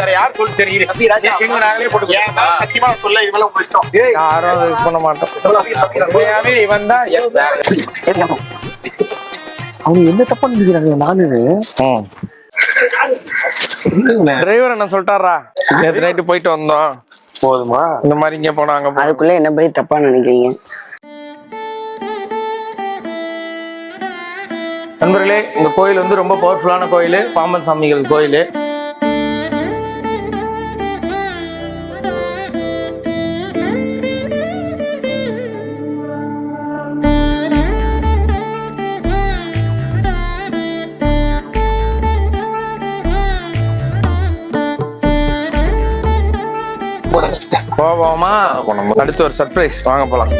வேற யார் சொல்லு சரி நாங்களே போட்டு சத்தியமா சொல்ல இதெல்லாம் உங்க இஷ்டம். யாரும் இது பண்ண மாட்டோம். இவன் தான் அவங்க என்ன தப்பா நினைக்கிறாங்க? நானு டிரைவர் என்ன சொல்லிட்டாரா, நேற்று நைட்டு போயிட்டு வந்தோம் போதுமா? இந்த மாதிரி இங்க போனா அங்க போனா. அதுக்குள்ள என்ன போய் தப்பா நினைக்கிறீங்க? நண்பர்களே, இந்த கோயில் வந்து ரொம்ப பவர்ஃபுல்லான கோயில், பாம்பன் சாமிகள் கோயில். போவோமா? அடுத்து ஒரு சர்ப்ரைஸ், வாங்க போலாம்.